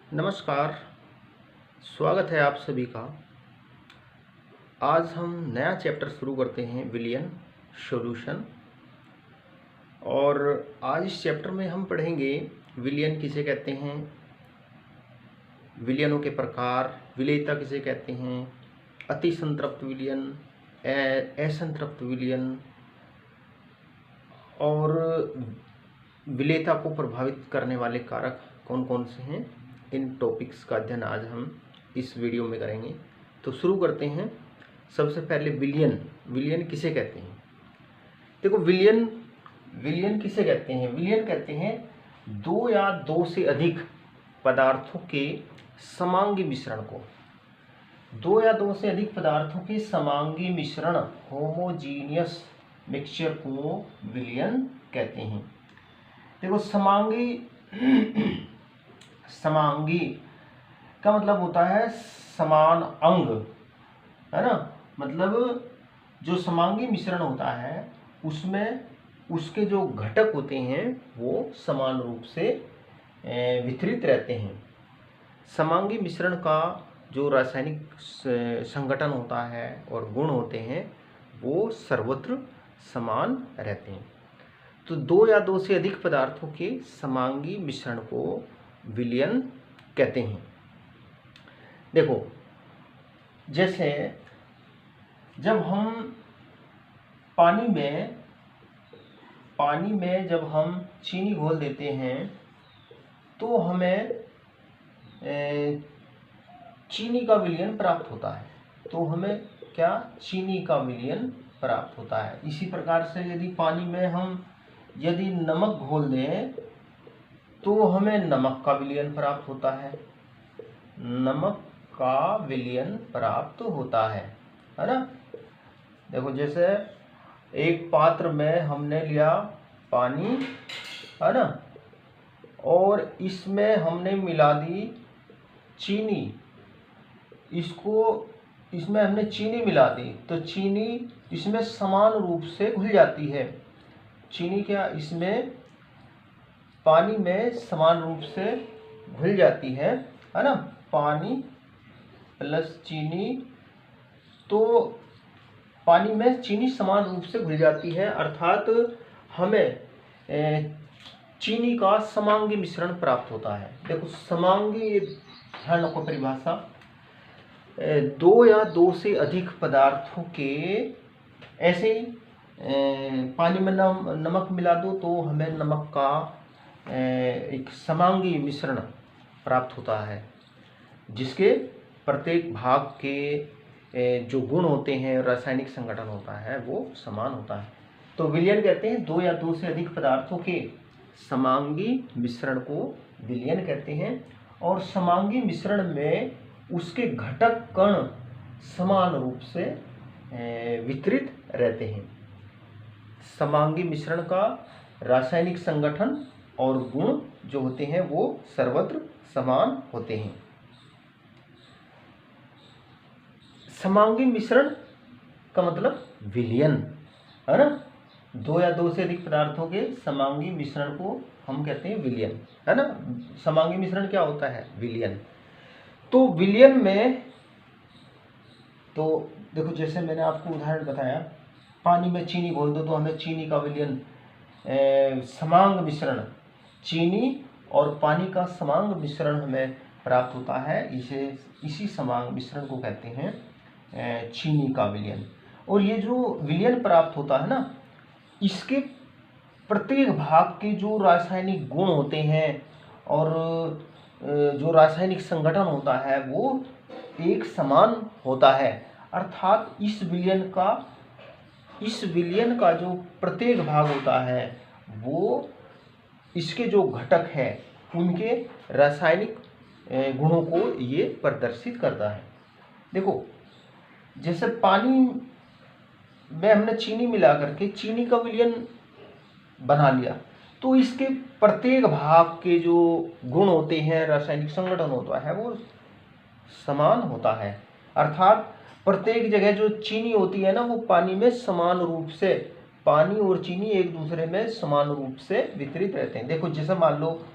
नमस्कार। स्वागत है आप सभी का। आज हम नया चैप्टर शुरू करते हैं, विलियन सॉल्यूशन। और आज इस चैप्टर में हम पढ़ेंगे विलियन किसे कहते हैं, विलियनों के प्रकार, विलेयता किसे कहते हैं, अति संतृप्त विलियन, असंतृप्त विलियन, और विलेयता को प्रभावित करने वाले कारक कौन कौन से हैं। इन टॉपिक्स का अध्ययन आज हम इस वीडियो में करेंगे। तो शुरू करते हैं। सबसे पहले विलियन किसे कहते हैं। देखो, विलियन किसे कहते हैं। विलियन कहते हैं दो या दो से अधिक पदार्थों के समांगी मिश्रण को। दो या दो से अधिक पदार्थों के समांगी मिश्रण, होमोजीनियस मिक्सचर को विलियन कहते हैं। देखो, समांगी का मतलब होता है समान अंग, है ना। मतलब जो समांगी मिश्रण होता है उसमें उसके जो घटक होते हैं वो समान रूप से वितरित रहते हैं। समांगी मिश्रण का जो रासायनिक संगठन होता है और गुण होते हैं वो सर्वत्र समान रहते हैं। तो दो या दो से अधिक पदार्थों के समांगी मिश्रण को विलियन कहते हैं। देखो, जैसे जब हम पानी में जब हम चीनी घोल देते हैं तो हमें चीनी का विलियन प्राप्त होता है। तो हमें क्या, चीनी का विलियन प्राप्त होता है। इसी प्रकार से यदि पानी में हम यदि नमक घोल दें तो हमें नमक का विलियन प्राप्त होता है। नमक का विलियन प्राप्त होता है ना। देखो, जैसे एक पात्र में हमने लिया पानी, है ना, और इसमें हमने मिला दी चीनी। इसमें हमने चीनी मिला दी तो चीनी इसमें समान रूप से घुल जाती है। चीनी क्या इसमें पानी में समान रूप से घुल जाती है ना। पानी प्लस चीनी, तो पानी में चीनी समान रूप से घुल जाती है, अर्थात हमें चीनी का समांगी मिश्रण प्राप्त होता है। देखो, समांगी ध्यान रखो परिभाषा, दो या दो से अधिक पदार्थों के ऐसे ही पानी में नमक मिला दो तो हमें नमक का एक समांगी मिश्रण प्राप्त होता है, जिसके प्रत्येक भाग के जो गुण होते हैं, रासायनिक संगठन होता है वो समान होता है। तो विलियन कहते हैं दो या दो से अधिक पदार्थों के समांगी मिश्रण को विलियन कहते हैं। और समांगी मिश्रण में उसके घटक कण समान रूप से वितरित रहते हैं। समांगी मिश्रण का रासायनिक संगठन और गुण जो होते हैं वो सर्वत्र समान होते हैं। समांगी मिश्रण का मतलब विलियन, है ना। दो या दो से अधिक पदार्थों के समांगी मिश्रण को हम कहते हैं विलियन, है ना। समांगी मिश्रण क्या होता है, विलियन। तो विलियन में तो देखो, जैसे मैंने आपको उदाहरण बताया, पानी में चीनी घोल दो तो हमें चीनी का विलियन, समांग मिश्रण, चीनी और पानी का समांग मिश्रण हमें प्राप्त होता है। इसी समांग मिश्रण को कहते हैं चीनी का विलियन। और ये जो विलियन प्राप्त होता है ना, इसके प्रत्येक भाग के जो रासायनिक गुण होते हैं और जो रासायनिक संगठन होता है वो एक समान होता है, अर्थात इस विलियन का जो प्रत्येक भाग होता है वो इसके जो घटक हैं उनके रासायनिक गुणों को ये प्रदर्शित करता है। देखो, जैसे पानी में हमने चीनी मिला करके चीनी का विलियन बना लिया तो इसके प्रत्येक भाग के जो गुण होते हैं, रासायनिक संगठन होता है वो समान होता है, अर्थात प्रत्येक जगह जो चीनी होती है ना वो पानी में समान रूप से, पानी और चीनी एक दूसरे में समान रूप से वितरित रहते हैं। देखो, जैसे मान लो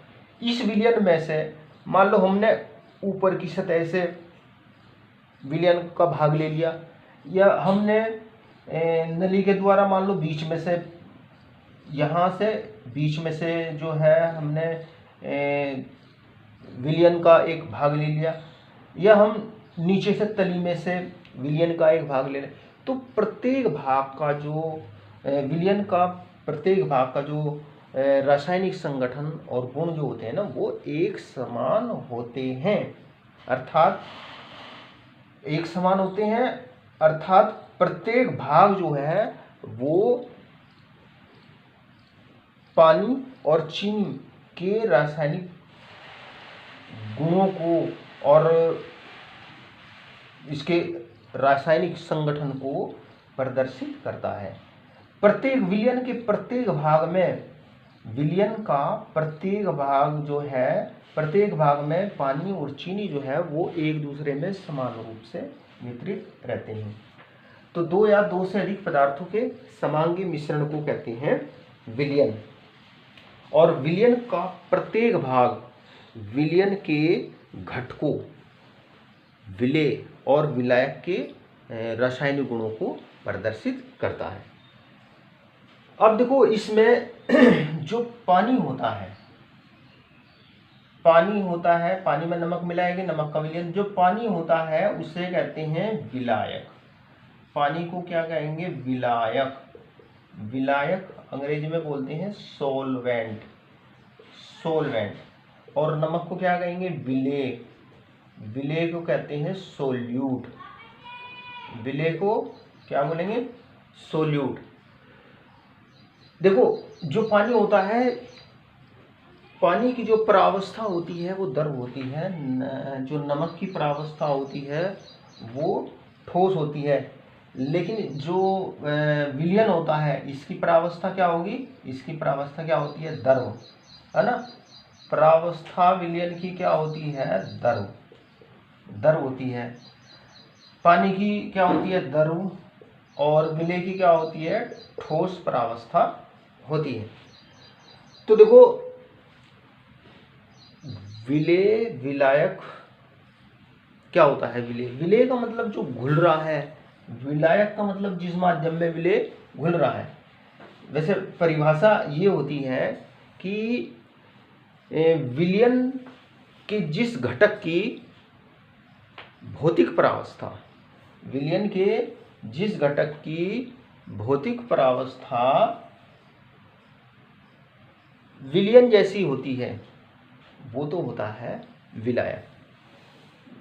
इस विलियन में से मान लो हमने ऊपर की सतह से विलयन का भाग ले लिया, या हमने नली के द्वारा मान लो बीच में से, यहाँ से बीच में से जो है हमने विलयन का एक भाग ले लिया, या हम नीचे से तली में से विलयन का एक भाग ले लें। तो प्रत्येक भाग का जो विलयन का प्रत्येक भाग का जो रासायनिक संगठन और गुण जो होते हैं ना, वो एक समान होते हैं। अर्थात एक समान होते हैं, अर्थात प्रत्येक भाग जो है वो पानी और चीनी के रासायनिक गुणों को और इसके रासायनिक संगठन को प्रदर्शित करता है। प्रत्येक विलयन के प्रत्येक भाग में, विलयन का प्रत्येक भाग जो है, प्रत्येक भाग में पानी और चीनी जो है वो एक दूसरे में समान रूप से वितरित रहते हैं। तो दो या दो से अधिक पदार्थों के समांगी मिश्रण को कहते हैं विलयन। और विलयन का प्रत्येक भाग विलयन के घटकों, विलेय और विलायक के रासायनिक गुणों को प्रदर्शित करता है। अब देखो इसमें जो पानी होता है, पानी होता है, पानी में नमक मिलाएंगे, नमक का विलयन। जो पानी होता है उसे कहते हैं विलायक। पानी को क्या कहेंगे? विलायक। विलायक अंग्रेजी में बोलते हैं सोलवेंट, सोलवेंट। और नमक को क्या कहेंगे? विलेय। विलेय को कहते हैं सोल्यूट। विलेय को क्या बोलेंगे? सोल्यूट। देखो जो पानी होता है, पानी की जो परावस्था होती है वो द्रव होती है, जो नमक की परावस्था होती है वो ठोस होती है। लेकिन जो विलयन होता है इसकी परावस्था क्या होगी? इसकी परावस्था क्या होती है? द्रव, है ना। परावस्था विलयन की क्या होती है? द्रव, द्रव होती है। पानी की क्या होती है? द्रव। और विलेय की क्या होती है? ठोस परावस्था होती है। तो देखो विलेय, विलायक क्या होता है? विलेय, विलेय का मतलब जो घुल रहा है, विलायक का मतलब जिस माध्यम में विलेय घुल रहा है। वैसे परिभाषा ये होती है कि विलयन के जिस घटक की भौतिक परावस्था, विलयन के जिस घटक की भौतिक परावस्था विलयन जैसी होती है वो तो होता है विलायक।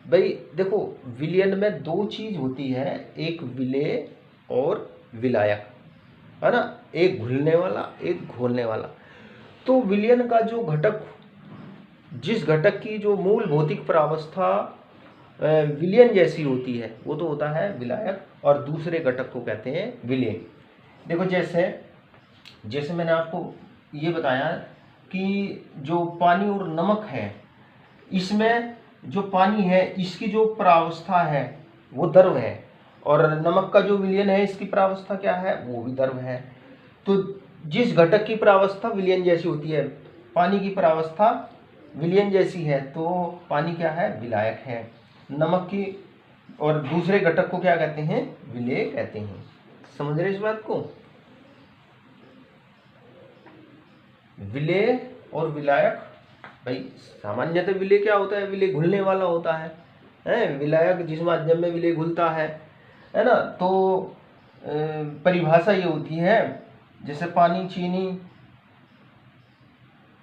भाई देखो विलयन में दो चीज होती है, एक विलेय और विलायक, है ना। एक घुलने वाला, एक घोलने वाला। तो विलयन का जो घटक, जिस घटक की जो मूल भौतिक परावस्था विलयन जैसी होती है वो तो होता है विलायक, और दूसरे घटक को कहते हैं विलेय। देखो जैसे मैंने आपको ये बताया कि जो पानी और नमक है, इसमें जो पानी है इसकी जो परावस्था है वो द्रव है, और नमक का जो विलयन है इसकी परावस्था क्या है? वो भी द्रव है। तो जिस घटक की परावस्था विलयन जैसी होती है, पानी की परावस्था विलयन जैसी है, तो पानी क्या है? विलायक है। नमक की और दूसरे घटक को क्या कहते हैं? विलेय कहते हैं। समझ रहे इस बात को? विलेय और विलायक, भाई सामान्यतः विलेय क्या होता है? विलेय घुलने वाला होता है, विलायक जिस माध्यम में विलेय घुलता है ना। तो परिभाषा ये होती है, जैसे पानी चीनी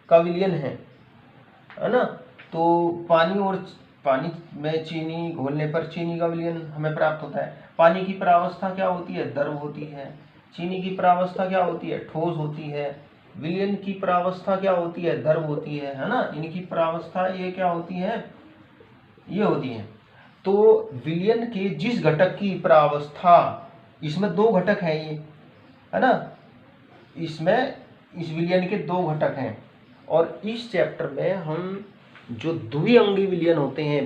का विलयन है ना। तो पानी में चीनी घोलने पर चीनी का विलयन हमें प्राप्त होता है। पानी की परावस्था क्या होती है? द्रव होती है। चीनी की परावस्था क्या होती है? ठोस होती है। विलयन की परावस्था क्या होती है? द्रव होती है ना। इनकी परावस्था ये क्या होती है? ये होती है। तो विलयन के जिस घटक की परावस्था, इसमें दो घटक हैं ये, है ना। इसमें इस विलयन के दो घटक हैं, और इस चैप्टर में हम जो द्विअंगी विलयन होते हैं,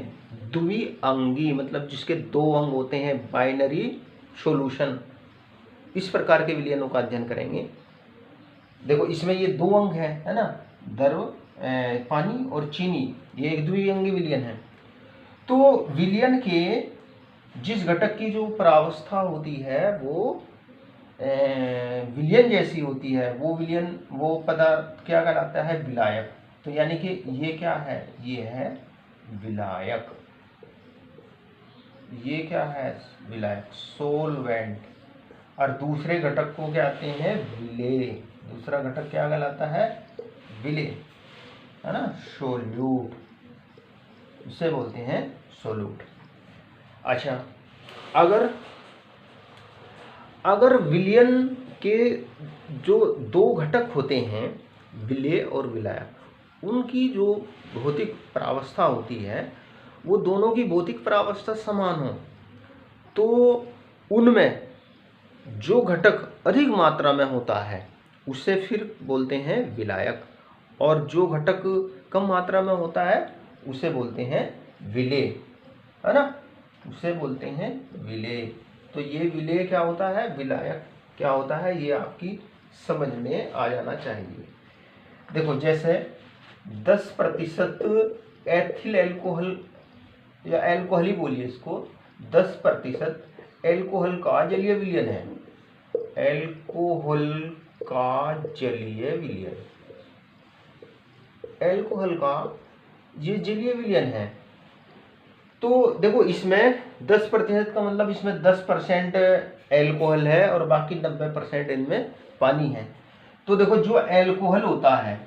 द्विअंगी मतलब जिसके दो अंग होते हैं, बाइनरी सॉल्यूशन, इस प्रकार के विलयनों का अध्ययन करेंगे। देखो इसमें ये दो अंग है ना, द्रव पानी और चीनी ये एक द्विअंगी विलयन है। तो विलयन के जिस घटक की जो प्रावस्था होती है वो विलयन जैसी होती है, वो विलयन वो पदार्थ क्या कहलाता है? विलायक। तो यानी कि ये क्या है? ये है विलायक। ये क्या है? विलायक, सोलवेंट। और दूसरे घटक को क्या कहते हैं? विलेय। दूसरा घटक क्या कहलाता है? विलेय, है ना, सोल्यूट, उसे बोलते हैं सोल्यूट। अच्छा, अगर विलयन के जो दो घटक होते हैं, विलेय और विलायक, उनकी जो भौतिक प्रावस्था होती है वो दोनों की भौतिक प्रावस्था समान हो, तो उनमें जो घटक अधिक मात्रा में होता है उसे फिर बोलते हैं विलायक, और जो घटक कम मात्रा में होता है उसे बोलते हैं विलेय, है ना, उसे बोलते हैं विलेय। तो ये विलेय क्या होता है? विलायक क्या होता है? ये आपकी समझ में आ जाना चाहिए। देखो, जैसे 10% एथिल एल्कोहल या एल्कोहल ही बोलिए इसको, 10% एल्कोहल का जलीय विलयन है। एल्कोहल का जलीय विलयन, एल्कोहल का ये जलीय विलयन है। तो देखो, इसमें 10% का मतलब इसमें 10% एल्कोहल है और बाकी 90% इनमें पानी है। तो देखो, जो एल्कोहल होता है,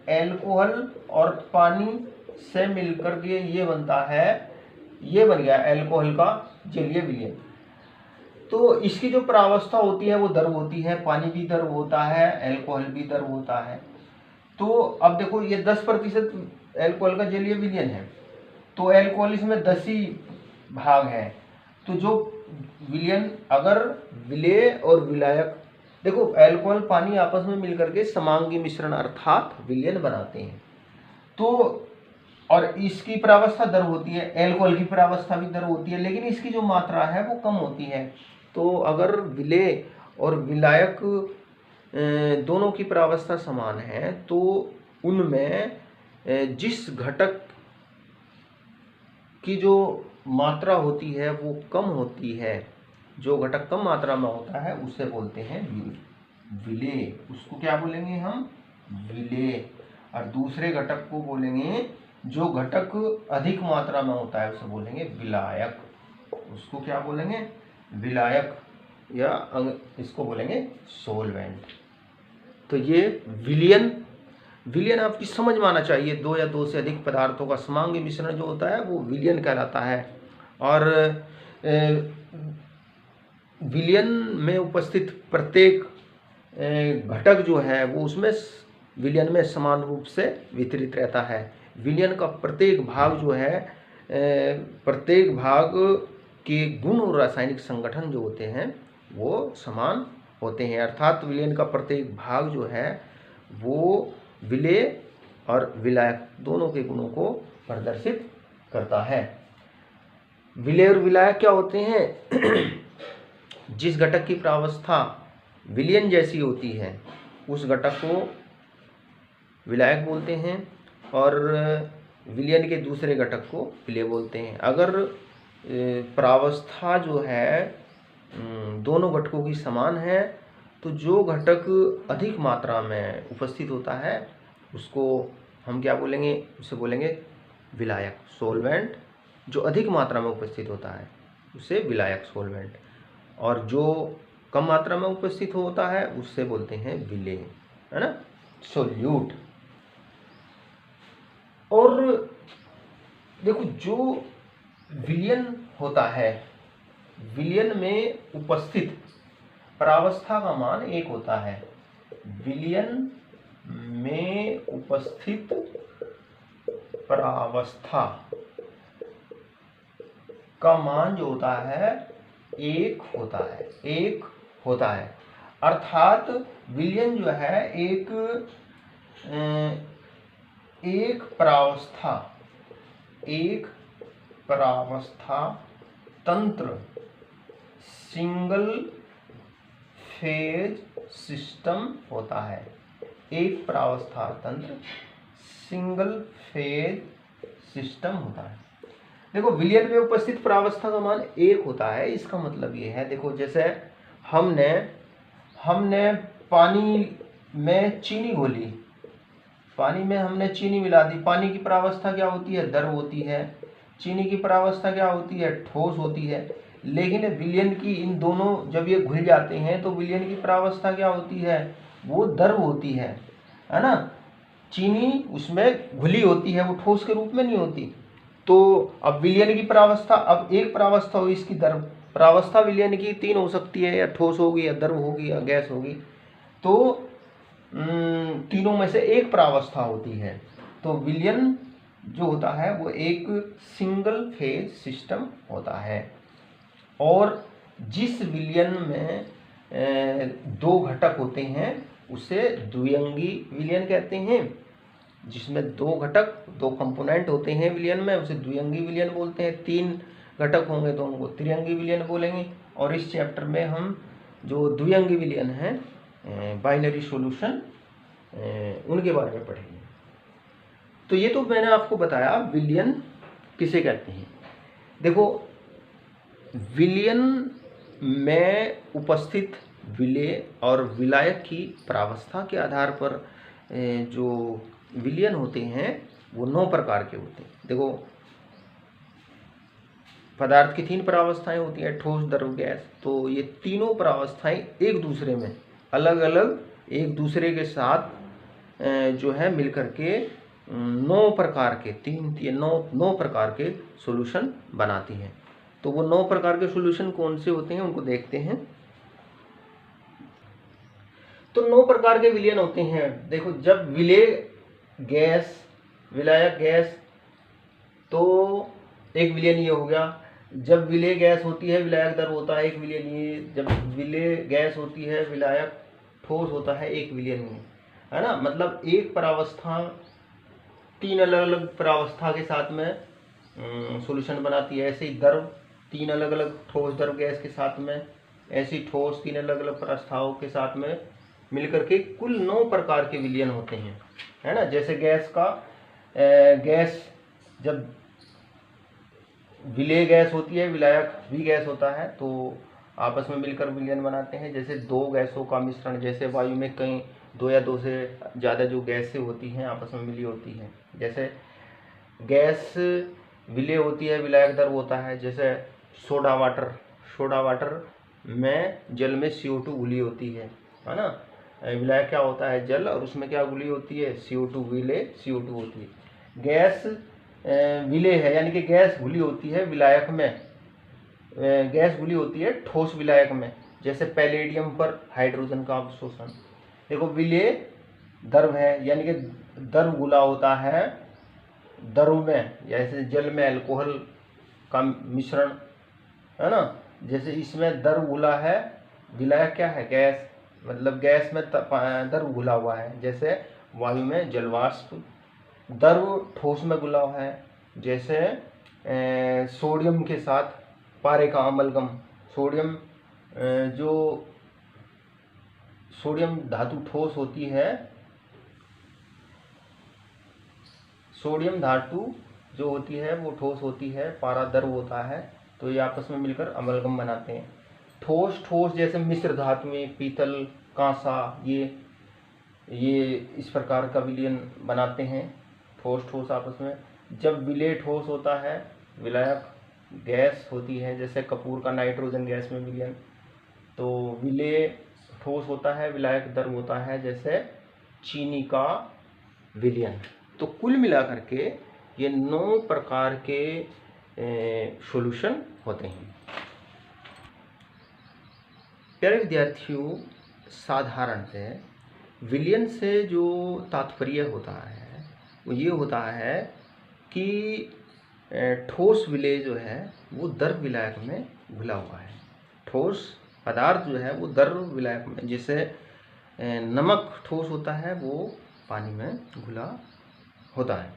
एल्कोहल और पानी से मिलकर के ये बनता है, ये बन गया एल्कोहल का जलीय विलयन। तो इसकी जो प्रावस्था होती है वो द्रव होती है, पानी भी द्रव होता है, एल्कोहल भी द्रव होता है। तो अब देखो, ये 10% एल्कोहल का जलीय विलयन है, तो एल्कोहल इसमें 10 ही भाग है। तो जो विलयन, अगर विलेय और विलायक, देखो एल्कोहल पानी आपस में मिलकर के समांगी मिश्रण अर्थात विलयन बनाते हैं। तो और इसकी प्रावस्था द्रव होती है, एल्कोहल की प्रावस्था भी द्रव होती है, लेकिन इसकी जो मात्रा है वो कम होती है। तो अगर विलेय और विलायक दोनों की प्रावस्था समान है तो उनमें जिस घटक की जो मात्रा होती है वो कम होती है, जो घटक कम मात्रा में होता है उसे बोलते हैं विलेय। उसको क्या बोलेंगे हम? विलेय। और दूसरे घटक को बोलेंगे, जो घटक अधिक मात्रा में होता है उसे बोलेंगे विलायक। उसको क्या बोलेंगे? विलायक, या इसको बोलेंगे सोलवेंट। तो ये विलयन आपकी समझ में आना चाहिए। दो या दो से अधिक पदार्थों का समांगी मिश्रण जो होता है वो विलयन कहलाता है। और विलयन में उपस्थित प्रत्येक घटक जो है वो उसमें विलयन में समान रूप से वितरित रहता है। विलयन का प्रत्येक भाग जो है, प्रत्येक भाग के गुण और रासायनिक संगठन जो होते हैं वो समान होते हैं, अर्थात विलयन का प्रत्येक भाग जो है वो विलेय और विलायक दोनों के गुणों को प्रदर्शित करता है। विलेय और विलायक क्या होते हैं? जिस घटक की प्रावस्था विलयन जैसी होती है उस घटक को विलायक बोलते हैं, और विलयन के दूसरे घटक को विलेय बोलते हैं। अगर प्रावस्था जो है दोनों घटकों की समान है तो जो घटक अधिक मात्रा में उपस्थित होता है उसको हम क्या बोलेंगे? उसे बोलेंगे विलायक, सोलवेंट। जो अधिक मात्रा में उपस्थित होता है उसे विलायक, सोलवेंट, और जो कम मात्रा में उपस्थित होता है उससे बोलते हैं विलेय, है ना, सोल्यूट। और देखो, जो विलयन होता है, विलयन में उपस्थित प्रावस्था का मान 1 होता है। विलयन में उपस्थित प्रावस्था का मान जो होता है 1 होता है, अर्थात विलयन जो है एक प्रावस्था तंत्र, सिंगल फेज सिस्टम होता है। एक प्रावस्था तंत्र, सिंगल फेज सिस्टम होता है। देखो विलयन में उपस्थित प्रावस्था का मान 1 होता है। इसका मतलब ये है, देखो जैसे हमने पानी में चीनी घोली, पानी में हमने चीनी मिला दी। पानी की प्रावस्था क्या होती है? द्रव होती है। चीनी की प्रावस्था क्या होती है? ठोस होती है। लेकिन विलयन की इन दोनों जब ये घुल जाते हैं तो विलयन की प्रावस्था क्या होती है? वो द्रव होती है ना। चीनी उसमें घुली होती है, वो ठोस के रूप में नहीं होती। तो अब विलयन की प्रावस्था, अब एक प्रावस्था हो इसकी द्रव प्रावस्था विलयन की 3 हो सकती है, या ठोस होगी, या द्रव होगी, या गैस होगी। तो तीनों में से एक प्रावस्था होती है। तो विलयन जो होता है वो एक सिंगल फेज सिस्टम होता है। और जिस विलयन में 2 घटक होते हैं उसे द्विअंगी विलयन कहते हैं। जिसमें 2 घटक, 2 कंपोनेंट होते हैं विलयन में, उसे द्विअंगी विलयन बोलते हैं। 3 घटक होंगे तो उनको त्रिअंगी विलयन बोलेंगे। और इस चैप्टर में हम जो द्विअंगी विलयन है, बाइनरी सॉल्यूशन, उनके बारे में पढ़ेंगे। तो ये तो मैंने आपको बताया विलयन किसे कहते हैं। देखो विलयन में उपस्थित विलेय और विलायक की प्रावस्था के आधार पर जो विलयन होते हैं वो 9 प्रकार के होते हैं। देखो पदार्थ की 3 प्रावस्थाएं होती हैं, ठोस, द्रव, गैस। तो ये तीनों प्रावस्थाएं एक दूसरे में अलग अलग एक दूसरे के साथ जो है मिलकर के 9 प्रकार के 9 प्रकार के सॉल्यूशन बनाती हैं। तो वो 9 प्रकार के सॉल्यूशन कौन से होते हैं उनको देखते हैं। तो 9 प्रकार के विलयन होते हैं। देखो जब विलायक गैस, तो एक विलयन ये हो गया। जब विलेय गैस होती है विलायक द्रव होता है, एक विलयन ये। जब विलेय गैस होती है विलायक ठोस होता है, एक विलयन ये, है ना। मतलब एक प्रावस्था 3 अलग अलग प्रावस्था के साथ में सॉल्यूशन बनाती है। ऐसे ही द्रव 3 अलग अलग ठोस, द्रव, गैस के साथ में, ऐसी ठोस 3 अलग अलग प्रावस्थाओं के साथ में मिलकर के कुल 9 प्रकार के विलयन होते हैं, है ना। जैसे गैस जब विलेय गैस होती है विलायक भी गैस होता है, तो आपस में मिलकर विलयन बनाते हैं। जैसे 2 गैसों का मिश्रण, जैसे वायु में कहीं 2 या 2 से ज़्यादा जो गैसें होती हैं आपस में मिली होती हैं। जैसे गैस विलेय होती है विलायक द्रव होता है। जैसे सोडा वाटर में जल में CO2 घुली होती है ना। विलायक क्या होता है? जल, और उसमें क्या घुली होती है? CO2, विलेय CO2 होती है। गैस विलेय है, यानी कि गैस घुली होती है विलायक में, गैस घुली होती है ठोस विलायक में। जैसे पैलेडियम पर हाइड्रोजन का अवशोषण। देखो विलेय द्रव है, यानी कि द्रव घुला होता है द्रव में, जैसे जल में अल्कोहल का मिश्रण, है ना। जैसे इसमें द्रव घुला है, विलायक क्या है? गैस, मतलब गैस में द्रव घुला हुआ है। जैसे वायु में जलवाष्प। द्रव ठोस में घुला हुआ है, जैसे सोडियम के साथ पारे का अमलगम। सोडियम धातु ठोस होती है, सोडियम धातु जो होती है वो ठोस होती है, पारा द्रव होता है। तो ये आपस में मिलकर अमलगम बनाते हैं। ठोस जैसे मिश्र धातुएं, पीतल, कांसा, ये इस प्रकार का विलयन बनाते हैं ठोस आपस में। जब विलेय ठोस होता है विलायक गैस होती है, जैसे कपूर का नाइट्रोजन गैस में विलयन। तो विलेय ठोस होता है विलायक द्रव होता है, जैसे चीनी का विलयन। तो कुल मिलाकर के ये 9 प्रकार के सॉल्यूशन होते हैं। प्यारे विद्यार्थियों, साधारण से विलयन से जो तात्पर्य होता है वो ये होता है कि ठोस विलेय जो है वो द्रव विलायक में घुला हुआ है। ठोस पदार्थ जो है वो द्रव विलायक में, जैसे नमक ठोस होता है वो पानी में घुला होता है।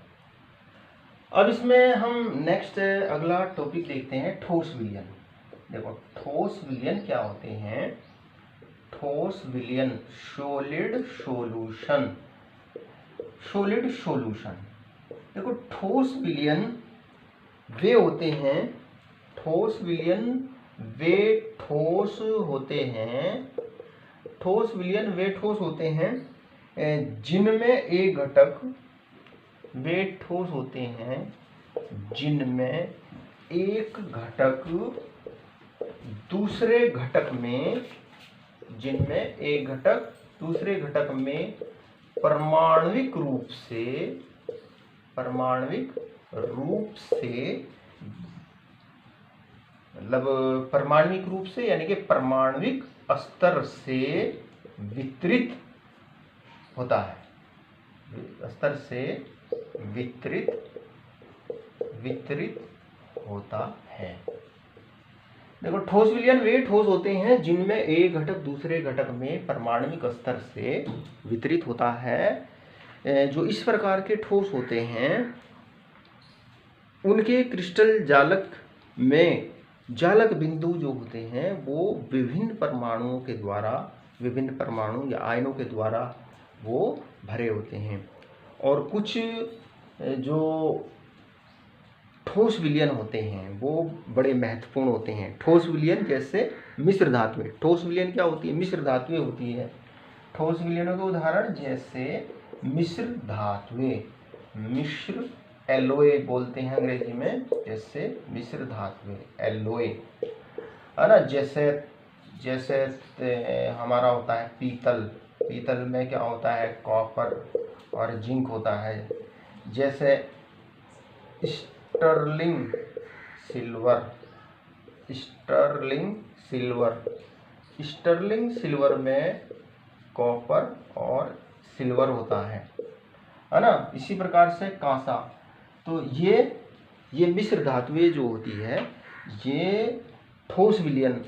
अब इसमें हम नेक्स्ट अगला टॉपिक देखते हैं, ठोस विलयन। देखो ठोस विलयन क्या होते हैं। ठोस विलयन, सॉलिड सॉल्यूशन, सॉलिड सॉल्यूशन। देखो ठोस विलयन वे होते हैं, ठोस विलयन वे ठोस होते हैं, ठोस विलयन वे ठोस होते हैं जिनमें एक घटक, वे ठोस होते हैं जिनमें एक घटक दूसरे घटक में, जिनमें एक घटक दूसरे घटक में परमाणविक रूप से, परमाणविक रूप से, मतलब परमाणविक रूप से यानी कि परमाणविक स्तर से वितरित होता है, स्तर से वितरित होता है। देखो ठोस विलयन वे ठोस होते हैं जिनमें एक घटक दूसरे घटक में परमाणविक स्तर से वितरित होता है। जो इस प्रकार के ठोस होते हैं उनके क्रिस्टल जालक में जालक बिंदु जो होते हैं वो विभिन्न परमाणुओं के द्वारा, विभिन्न परमाणु या आयनों के द्वारा वो भरे होते हैं। और कुछ जो ठोस विलयन होते हैं वो बड़े महत्वपूर्ण होते हैं। ठोस विलयन जैसे मिश्र धातुएं, ठोस विलयन क्या होती है, मिश्र धातुएं होती है। ठोस विलयनों के उदाहरण जैसे मिश्र धातुएं, मिश्र एलोए बोलते हैं अंग्रेजी में, जैसे मिश्र धातुएं एलोए, है ना। जैसे हमारा होता है पीतल, पीतल में क्या होता है, कॉपर और जिंक होता है। जैसे sterling silver, sterling silver, sterling silver में कॉपर और सिल्वर होता है ना। इसी प्रकार से कांसा। तो ये मिश्र धातुएं जो होती है ये ठोस विलयन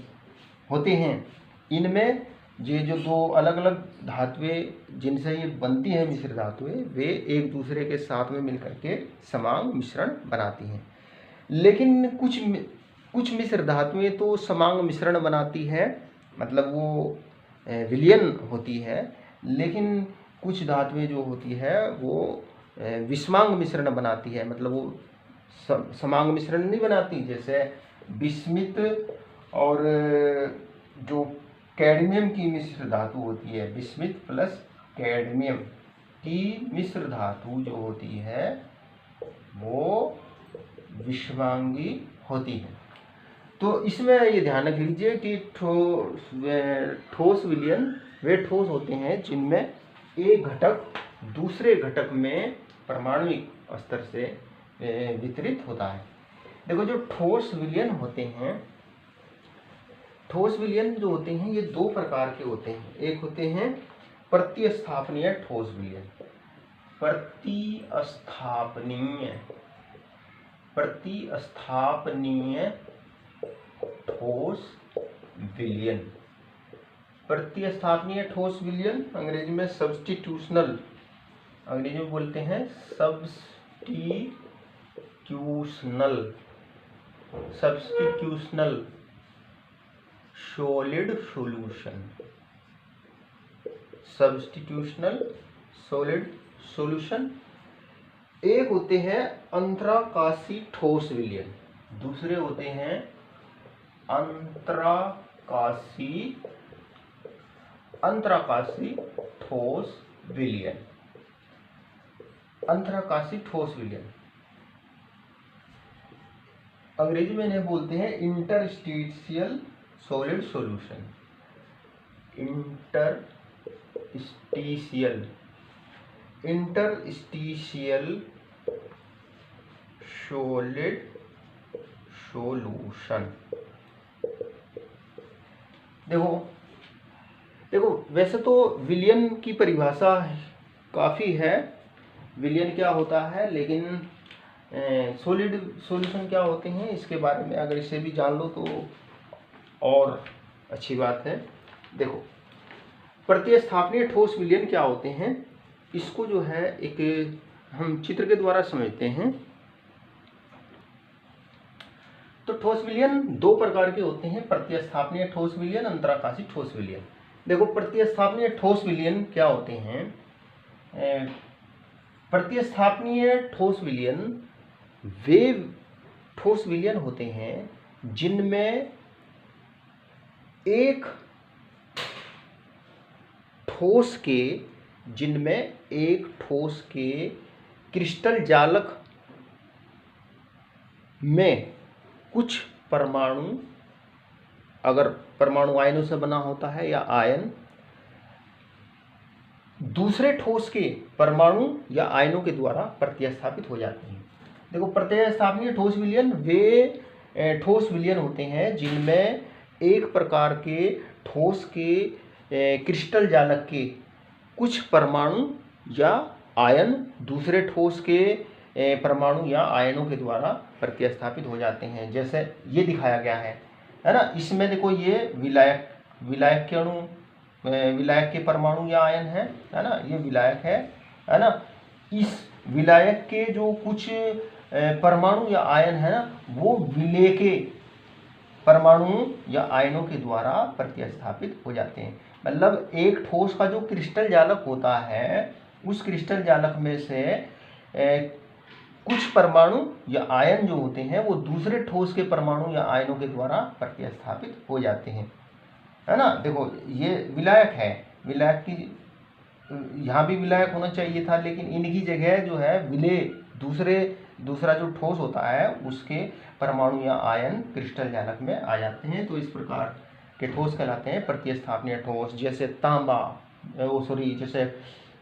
होते हैं। इनमें ये जो दो अलग अलग धातुएं जिनसे ये बनती हैं मिश्र धातुएं, वे एक दूसरे के साथ में मिलकर के समांग मिश्रण बनाती हैं। लेकिन कुछ मिश्र धातुएं तो समांग मिश्रण बनाती है, मतलब वो विलयन होती है। लेकिन कुछ धातुएं जो होती है वो विषमांग मिश्रण बनाती है, मतलब वो समांग मिश्रण नहीं बनाती। जैसे बिस्मित और जो कैडमियम की मिश्र धातु होती है, बिस्मित प्लस कैडमियम की मिश्र धातु जो होती है वो विषमांगी होती है। तो इसमें ये ध्यान रख लीजिए कि ठोस विलयन वे ठोस होते हैं जिनमें एक घटक दूसरे घटक में परमाणविक स्तर से वितरित होता है। देखो जो ठोस विलयन होते हैं, ठोस विलयन जो होते हैं ये दो प्रकार के होते हैं। एक होते हैं प्रतिस्थापनीय ठोस विलयन, प्रतिस्थापनीय ठोस विलयन। प्रतिस्थापनीय ठोस विलयन अंग्रेजी में सब्स्टिट्यूशनल, अंग्रेजी में बोलते हैं सब्स्टिट्यूशनल सॉलिड सॉल्यूशन, सब्स्टिट्यूशनल सॉलिड सॉल्यूशन। एक होते हैं अंतराकाशी ठोस विलयन, दूसरे होते हैं अंतराकाशी ठोस विलयन। अंतराकाशी ठोस विलयन अंग्रेजी में इन्हें बोलते हैं interstitial solid solution, interstitial solid solution. देखो वैसे तो विलयन की परिभाषा काफ़ी है, विलयन क्या होता है, लेकिन सॉलिड सॉल्यूशन क्या होते हैं इसके बारे में अगर इसे भी जान लो तो और अच्छी बात है। देखो प्रतिस्थापनीय ठोस विलयन क्या होते हैं, इसको जो है एक हम चित्र के द्वारा समझते हैं। तो ठोस विलयन दो प्रकार के होते हैं, प्रतिस्थापनीय ठोस विलयन, अंतराकाशी ठोस विलयन। देखो प्रतिस्थापनीय ठोस विलयन क्या होते हैं। प्रतिस्थापनीय ठोस विलयन वे ठोस विलयन होते हैं जिनमें एक ठोस के क्रिस्टल जालक में कुछ परमाणु, अगर परमाणु आयनों से बना होता है या आयन दूसरे ठोस के परमाणु या आयनों के द्वारा प्रतिस्थापित हो जाते हैं। देखो प्रतिस्थापनीय ठोस विलयन वे ठोस विलयन होते हैं जिनमें एक प्रकार के ठोस के क्रिस्टल जालक के कुछ परमाणु या आयन दूसरे ठोस के परमाणु या आयनों के द्वारा प्रतिस्थापित हो जाते हैं। जैसे ये दिखाया गया है ना। इसमें देखो ये विलायक के अणु, विलायक के परमाणु या आयन है ना। ये विलायक है ना। इस विलायक के जो कुछ परमाणु या आयन है ना, वो विलेय के परमाणु या आयनों के द्वारा प्रतिस्थापित हो जाते हैं। मतलब एक ठोस का जो क्रिस्टल जालक होता है, उस क्रिस्टल जालक में से कुछ परमाणु या आयन जो होते हैं वो दूसरे ठोस के परमाणु या आयनों के द्वारा प्रतिस्थापित हो जाते हैं, है ना। देखो ये विलायक है, विलायक की यहाँ भी विलायक होना चाहिए था, लेकिन इनकी जगह जो है विलेय दूसरा जो ठोस होता है उसके परमाणु या आयन क्रिस्टल जालक में आ जाते हैं। तो इस प्रकार के ठोस कहलाते हैं प्रतिस्थापनीय ठोस। जैसे तांबा, जैसे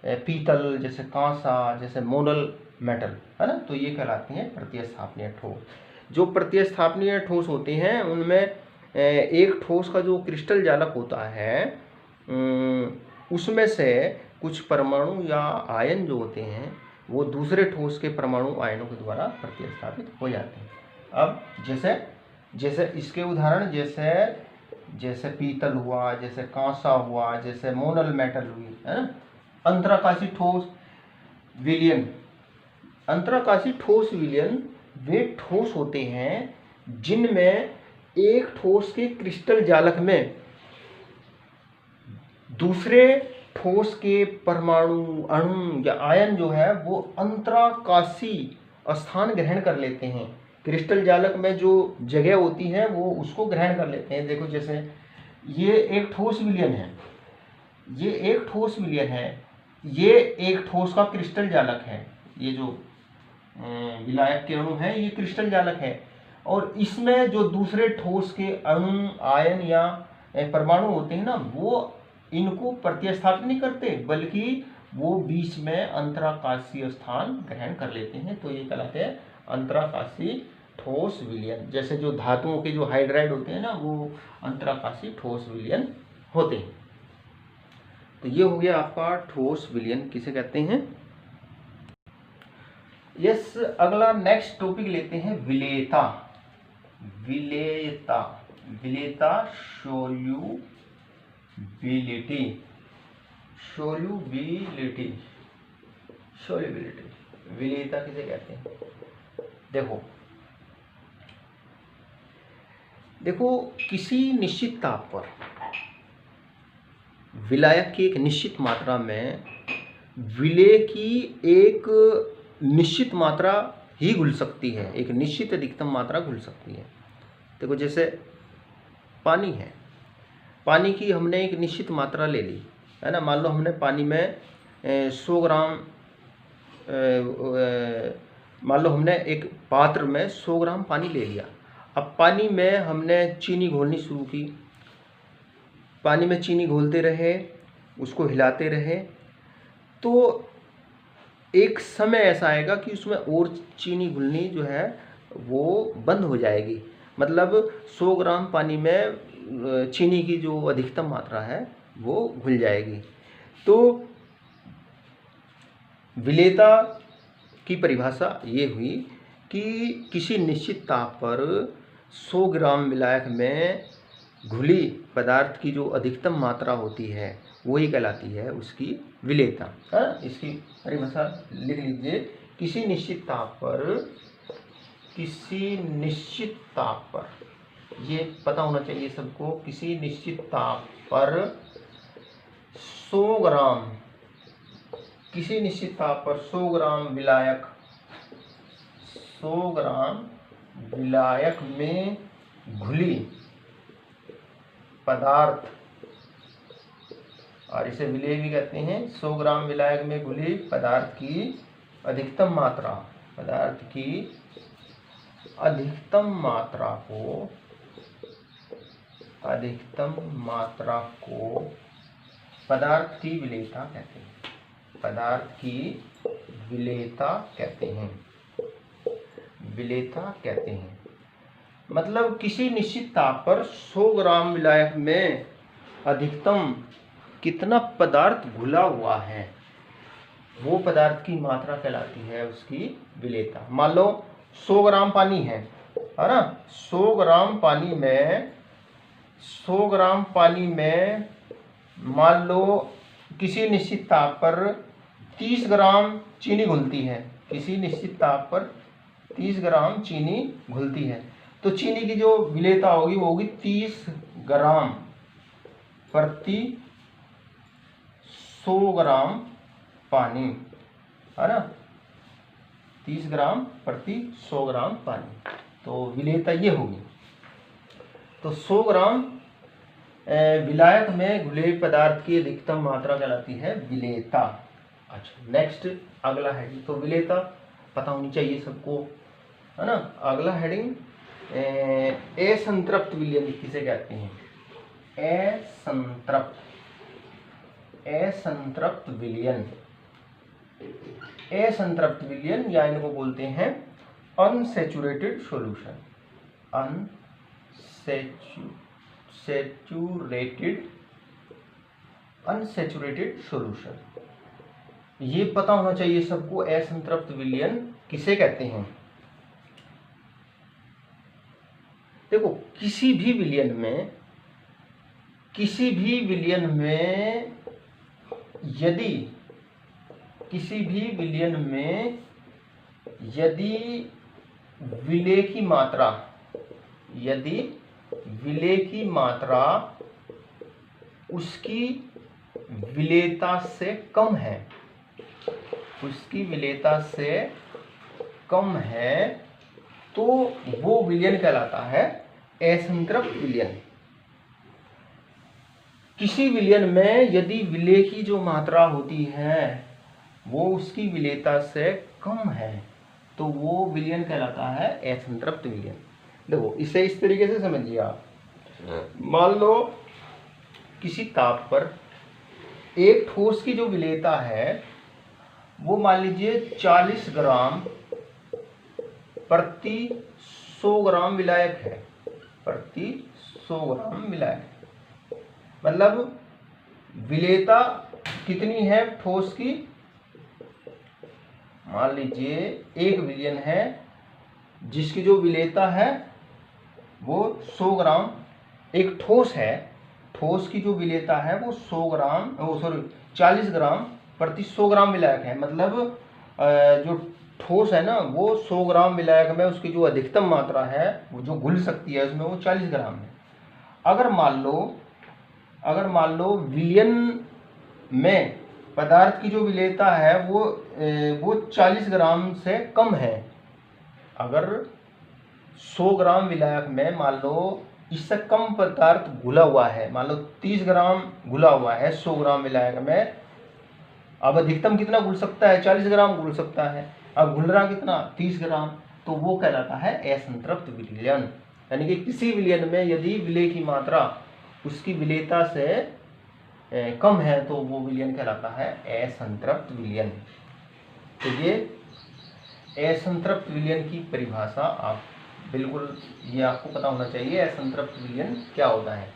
पीतल, जैसे कांसा, जैसे मोनल मेटल, है ना। तो ये कहलाते हैं प्रतिस्थापनीय ठोस। जो प्रतिस्थापनीय ठोस होते हैं उनमें एक ठोस का जो क्रिस्टल जालक होता है उसमें से कुछ परमाणु या आयन जो होते हैं वो दूसरे ठोस के परमाणु आयनों के द्वारा प्रतिस्थापित हो जाते हैं। अब जैसे इसके उदाहरण जैसे पीतल हुआ, जैसे कांसा हुआ, जैसे मोनल मेटल हुई, है ना। अंतराकाशी ठोस विलयन, अंतराकाशी ठोस विलयन वे ठोस होते हैं जिनमें एक ठोस के क्रिस्टल जालक में दूसरे ठोस के परमाणु, अणु या आयन जो है वो अंतराकाशी स्थान ग्रहण कर लेते हैं। क्रिस्टल जालक में जो जगह होती है वो उसको ग्रहण कर लेते हैं। देखो जैसे ये एक ठोस विलयन है, ये एक ठोस विलयन है, ये एक ठोस का क्रिस्टल जालक है। ये जो विलायक के अणु है ये क्रिस्टल जालक है, और इसमें जो दूसरे ठोस के अणु, आयन या परमाणु होते हैं ना, वो इनको प्रतिस्थापित नहीं करते बल्कि वो बीच में अंतराकाशीय स्थान ग्रहण कर लेते हैं। तो ये कहलाते हैं अंतराकाशी ठोस विलयन। जैसे जो धातुओं के जो हाइड्राइड होते हैं ना, वो अंतराकाशी ठोस विलयन होते हैं। तो ये हो गया आपका ठोस विलयन किसे कहते हैं। यस, अगला नेक्स्ट टॉपिक लेते हैं विलेयता। विलेयता सोल्यूबिलिटी। विलेयता किसे कहते हैं। देखो किसी निश्चित ताप पर विलायक की एक निश्चित मात्रा में विलेय की एक निश्चित मात्रा ही घुल सकती है, एक निश्चित अधिकतम मात्रा घुल सकती है। देखो जैसे पानी है, पानी की हमने एक निश्चित मात्रा ले ली, है ना। मान लो हमने पानी में 100 ग्राम, मान लो हमने एक पात्र में 100 ग्राम पानी ले लिया। अब पानी में हमने चीनी घोलनी शुरू की, पानी में चीनी घोलते रहे, उसको हिलाते रहे, तो एक समय ऐसा आएगा कि उसमें और चीनी घुलनी जो है वो बंद हो जाएगी। मतलब 100 ग्राम पानी में चीनी की जो अधिकतम मात्रा है वो घुल जाएगी। तो विलेयता की परिभाषा ये हुई कि किसी निश्चित ताप पर 100 ग्राम विलायक में घुली पदार्थ की जो अधिकतम मात्रा होती है वही कहलाती है उसकी विलेयता। इसकी परिभाषा लिख लीजिए। किसी निश्चित ताप पर, ये पता होना चाहिए सबको, किसी निश्चित ताप पर 100 ग्राम, किसी निश्चित ताप पर 100 ग्राम विलायक, 100 ग्राम विलायक में घुली पदार्थ, और इसे विलेय भी कहते हैं, 100 ग्राम विलायक में घुली पदार्थ की अधिकतम मात्रा, पदार्थ की अधिकतम मात्रा को, अधिकतम मात्रा को पदार्थ की विलेयता कहते हैं, पदार्थ की विलेयता कहते हैं, विलेयता कहते हैं। मतलब किसी निश्चित ताप पर 100 ग्राम विलायक में अधिकतम कितना पदार्थ घुला हुआ है, वो पदार्थ की मात्रा कहलाती है उसकी विलेयता। मान लो 100 ग्राम पानी है ना, 100 ग्राम पानी में, 100 ग्राम पानी में मान लो किसी निश्चित ताप पर 30 ग्राम चीनी घुलती है, किसी निश्चित ताप पर 30 ग्राम चीनी घुलती है, तो चीनी की जो विलेयता होगी वो होगी 30 ग्राम प्रति 100 ग्राम पानी, है ना, 30 ग्राम प्रति 100 ग्राम पानी, तो विलेयता ये होगी। तो 100 ग्राम विलायक में घुले पदार्थ की अधिकतम मात्रा कहलाती है विलेयता। अच्छा, नेक्स्ट अगला हेडिंग, तो विलेयता पता होनी चाहिए सबको, है ना। अगला हेडिंग असंतृप्त विलयन किसे कहते हैं, असंतृप्त, असंतृप्त विलयन, असंतृप्त विलयन या इनको बोलते हैं अनसैचुरेटेड सॉल्यूशन, अनसैचुरेटेड सॉल्यूशन। ये पता होना चाहिए सबको असंतृप्त विलयन किसे कहते हैं। देखो, किसी भी विलयन में, किसी भी विलयन में यदि, किसी भी विलयन में यदि विलेय की मात्रा, यदि विलेय की मात्रा उसकी विलेयता से कम है, उसकी विलेयता से कम है, तो वो विलयन कहलाता है असंतृप्त विलयन। किसी विलयन में यदि विलेय की जो मात्रा होती है वो उसकी विलेयता से कम है, तो वो विलयन कहलाता है असंतृप्त विलयन। देखो, इसे इस तरीके से समझिए आप। मान लो किसी ताप पर एक ठोस की जो विलेयता है वो मान लीजिए 40 ग्राम प्रति 100 ग्राम विलायक है, प्रति 100 ग्राम विलायक। मतलब विलेयता कितनी है ठोस की, मान लीजिए एक विलयन है जिसकी जो विलेयता है वो 100 ग्राम, एक ठोस है, ठोस की जो विलेयता है वो 100 ग्राम, 40 ग्राम प्रति 100 ग्राम विलायक है। मतलब जो ठोस है ना वो 100 ग्राम विलायक में उसकी जो अधिकतम मात्रा है वो जो घुल सकती है उसमें वो 40 ग्राम है। अगर मान लो विलयन में पदार्थ की जो विलेयता है वो 40 ग्राम से कम है, अगर 100 ग्राम विलायक में मान लो इससे कम पदार्थ घुला हुआ है, मान लो 30 ग्राम घुला हुआ है 100 ग्राम विलायक में, अब अधिकतम कितना घुल सकता है, 40 ग्राम घुल सकता है, अब घुल रहा कितना, 30 ग्राम, तो वो कहलाता है असंतृप्त विलयन। यानी कि किसी विलयन में यदि विलेय की मात्रा उसकी विलेयता से कम है तो वो विलयन कहलाता है असंतृप्त विलयन। तो ये असंतृप्त विलयन की परिभाषा आप बिल्कुल, ये आपको पता होना चाहिए असंतृप्त विलयन क्या होता है।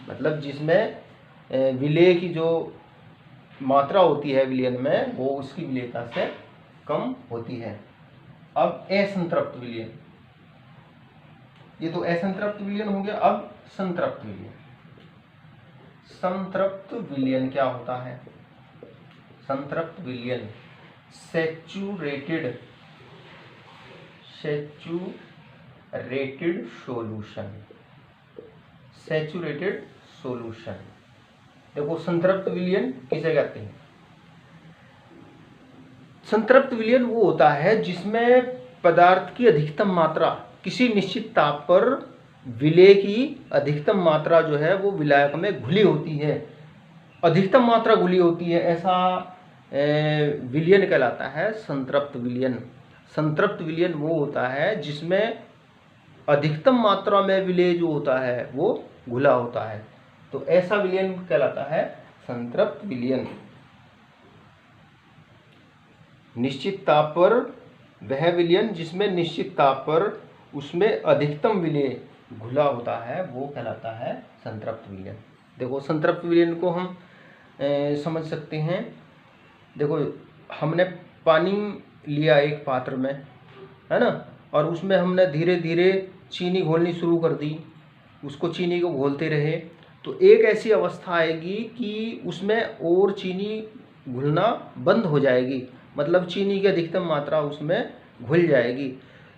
मतलब जिसमें विलेय की जो मात्रा होती है विलयन में वो उसकी विलेयता से कम होती है। अब असंतृप्त विलयन, ये तो असंतृप्त विलयन हो गया। अब संतृप्त विलयन, संतृप्त विलयन क्या होता है। संतृप्त विलयन सैचुरेटेड सॉल्यूशन, सैचुरेटेड सॉल्यूशन, देखो संतृप्त विलयन किसे कहते हैं? संतृप्त विलयन वो होता है जिसमें पदार्थ की अधिकतम मात्रा किसी निश्चित ताप पर विलेय की अधिकतम मात्रा जो है वो विलायक में घुली होती है, अधिकतम मात्रा घुली होती है, ऐसा विलयन कहलाता है संतृप्त विलयन। संतृप्त विलयन वो होता है जिसमें अधिकतम मात्रा में विलेय जो होता है वो घुला होता है, तो ऐसा विलयन कहलाता है संतृप्त विलयन। निश्चित ताप पर वह विलयन जिसमें निश्चित ताप पर उसमें अधिकतम विलेय घुला होता है वो कहलाता है संतृप्त विलयन। देखो संतृप्त विलयन को हम समझ सकते हैं। देखो हमने पानी लिया एक पात्र में, है ना, और उसमें हमने धीरे धीरे चीनी घोलनी शुरू कर दी, उसको चीनी को घोलते रहे, तो एक ऐसी अवस्था आएगी कि उसमें और चीनी घुलना बंद हो जाएगी, मतलब चीनी की अधिकतम मात्रा उसमें घुल जाएगी,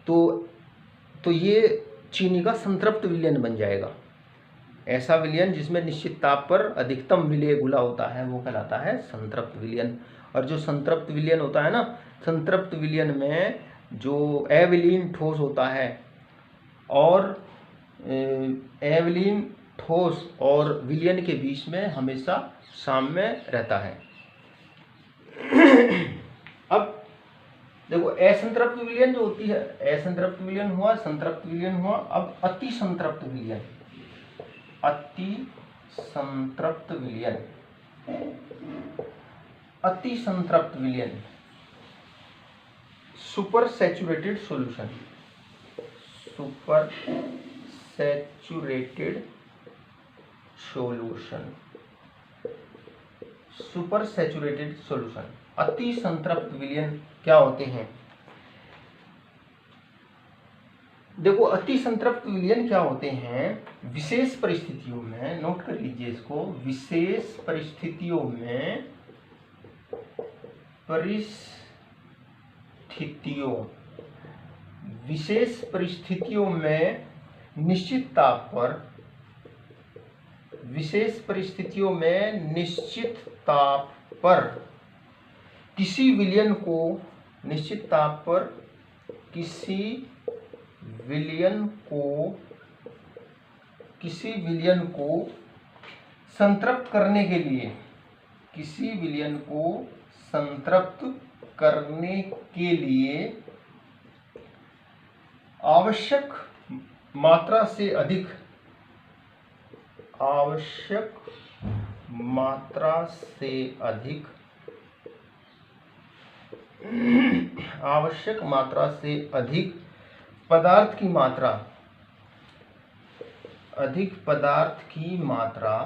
तो ये चीनी का संतृप्त विलयन बन जाएगा। ऐसा विलयन जिसमें निश्चित ताप पर अधिकतम विलेय घुला होता है वो कहलाता है संतृप्त विलयन। और जो संतृप्त विलयन होता है ना, संतृप्त विलयन में जो अविलीन ठोस होता है और अविलीन ठोस और विलयन के बीच में हमेशा साम्य रहता है। अब देखो असंतृप्त विलयन जो होती है, असंतृप्त विलयन हुआ, संतृप्त विलयन हुआ, अब अति संतृप्त विलयन। अति संतृप्त विलयन, अति संतृप्त विलयन, super saturated solution, super saturated solution, super saturated solution. अति संतृप्त विलयन क्या होते हैं? देखो अति संतृप्त विलयन क्या होते हैं? विशेष परिस्थितियों में, नोट कर लीजिए इसको, विशेष परिस्थितियों में, विशेष परिस्थितियों में निश्चित ताप पर, विशेष परिस्थितियों में निश्चित ताप पर किसी विलयन को, निश्चित ताप पर किसी विलयन को संतृप्त करने के लिए, किसी विलयन को संतृप्त करने के लिए आवश्यक मात्रा से अधिक, आवश्यक मात्रा से अधिक, आवश्यक मात्रा से अधिक पदार्थ की मात्रा, अधिक पदार्थ की मात्रा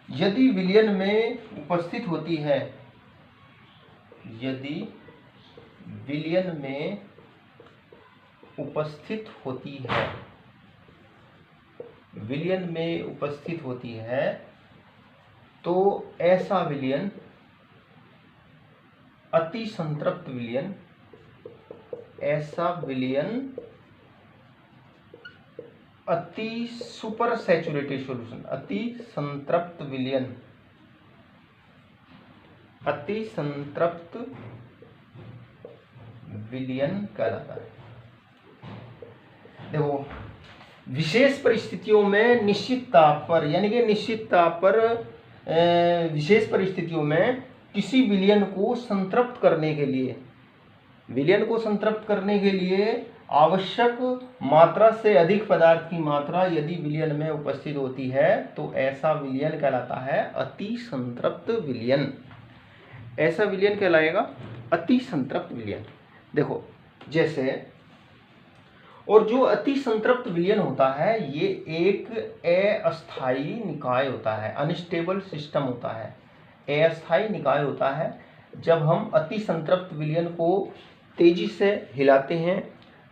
यदि विलयन में उपस्थित होती है, यदि विलयन में उपस्थित होती है, विलयन में उपस्थित होती है, तो ऐसा विलयन अति संतृप्त विलयन, ऐसा विलयन अति सुपर सैचुरेटेड सॉल्यूशन, अति संतृप्त विलयन, अति संतृप्त विलयन कहलाता है। देखो विशेष परिस्थितियों में निश्चित ताप पर, यानी कि निश्चित ताप पर विशेष परिस्थितियों में किसी विलयन को संतृप्त करने के लिए, विलयन को संतृप्त करने के लिए आवश्यक मात्रा से अधिक पदार्थ की मात्रा यदि विलयन में उपस्थित होती है, तो ऐसा विलयन कहलाता है अति संतृप्त विलयन। ऐसा विलयन कहलाएगा अति संतृप्त विलयन। देखो जैसे, और जो अति संतृप्त विलयन होता है ये एक अस्थायी निकाय होता है, अनस्टेबल सिस्टम होता है, अस्थायी निकाय होता है। जब हम अति संतृप्त विलयन को तेजी से हिलाते हैं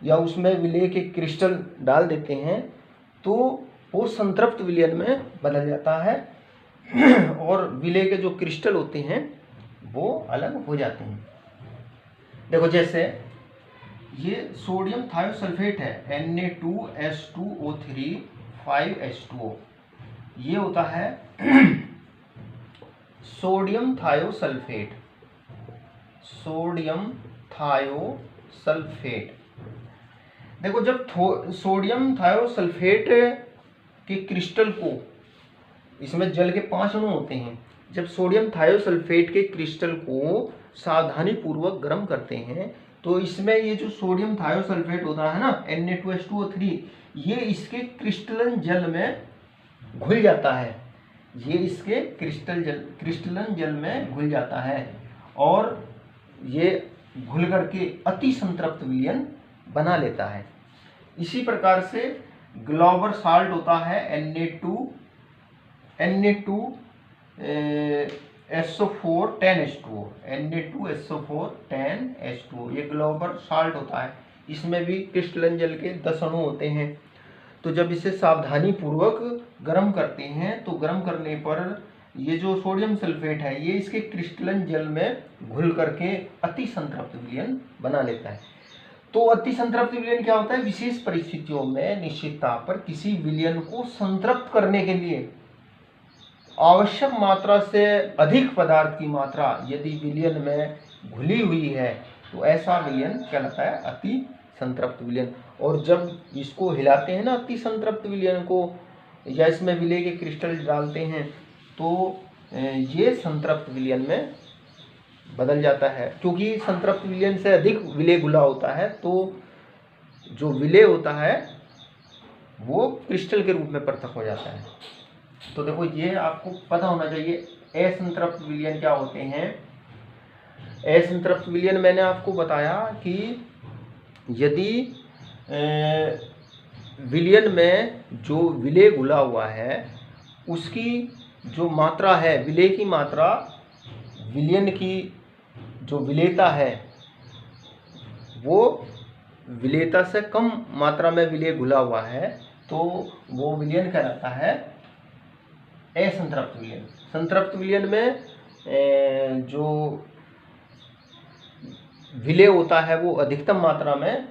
या उसमें विलेय के क्रिस्टल डाल देते हैं तो वो संतृप्त विलयन में बदल जाता है और विलेय के जो क्रिस्टल होते हैं वो अलग हो जाते हैं। देखो जैसे ये सोडियम थायोसल्फेट है, Na2H2O3 5H2O, ये होता है सोडियम थायोसल्फेट। Sodium thiosulphate. देखो जब सोडियम थायोसल्फेट के क्रिस्टल को, इसमें जल के 5 अणु होते हैं, जब सोडियम थायोसल्फेट के क्रिस्टल को सावधानी पूर्वक गर्म करते हैं तो इसमें ये जो सोडियम थायोसल्फेट होता है ना Na2H2O3, ये इसके क्रिस्टलन जल में घुल जाता है। ये इसके क्रिस्टलन जल में घुल जाता है और ये घुल करके अति संतृप्त विलयन बना लेता है। इसी प्रकार से ग्लोबल साल्ट होता है Na2SO4 10H2O, Na2SO4 10H2O, ये ग्लोबल साल्ट होता है। इसमें भी क्रिस्टलन जल के 10 अणु होते हैं। तो जब इसे सावधानी पूर्वक गर्म करते हैं तो गर्म करने पर ये जो सोडियम सल्फेट है ये इसके क्रिस्टलन जल में घुल करके अति संतृप्त विलयन बना लेता है। तो अति संतृप्त विलयन क्या होता है? विशेष परिस्थितियों में निश्चित ताप पर किसी विलयन को संतृप्त करने के लिए आवश्यक मात्रा से अधिक पदार्थ की मात्रा यदि विलयन में घुली हुई है तो ऐसा विलयन कहलाता है अति संतृप्त विलयन। और जब इसको हिलाते हैं ना अति संतृप्त विलयन को, या इसमें विलेय के क्रिस्टल डालते हैं तो ये संतृप्त विलयन में बदल जाता है। क्योंकि संतृप्त विलयन से अधिक विलेय घुला होता है तो जो विलेय होता है वो क्रिस्टल के रूप में पृथक हो जाता है। तो देखो ये आपको पता होना चाहिए असंतृप्त विलयन क्या होते हैं। असंतृप्त विलयन मैंने आपको बताया कि यदि विलयन में जो विलेय घुला हुआ है उसकी जो मात्रा है, विलेय की मात्रा, विलयन की जो विलेयता है वो विलेयता से कम मात्रा में विलेय घुला हुआ है तो वो विलयन कहलाता है असंतृप्त विलयन। संतृप्त विलयन में जो विलेय होता है वो अधिकतम मात्रा में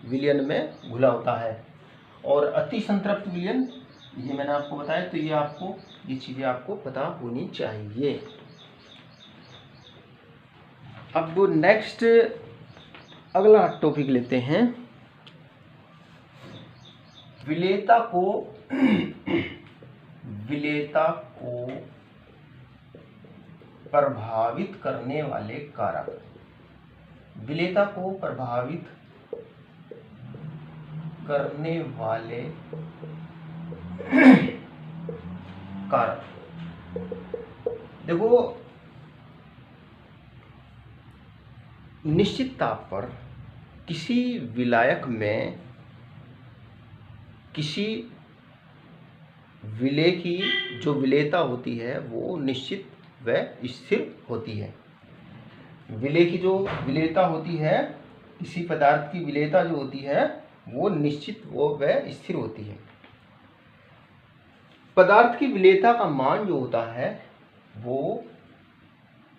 विलयन में घुला होता है। और अति संतृप्त विलयन ये मैंने आपको बताया, तो ये चीज़ें आपको पता होनी चाहिए। अब नेक्स्ट अगला टॉपिक लेते हैं, विलेयता को प्रभावित करने वाले कारक। विलेयता को प्रभावित करने वाले कारक। देखो निश्चित ताप पर किसी विलायक में किसी विलेय की जो विलेयता होती है वो निश्चित व स्थिर होती है। विलेय की जो विलेयता होती है, किसी पदार्थ की विलेयता जो होती है वो निश्चित व स्थिर होती है। पदार्थ की विलेयता का मान जो होता है वो,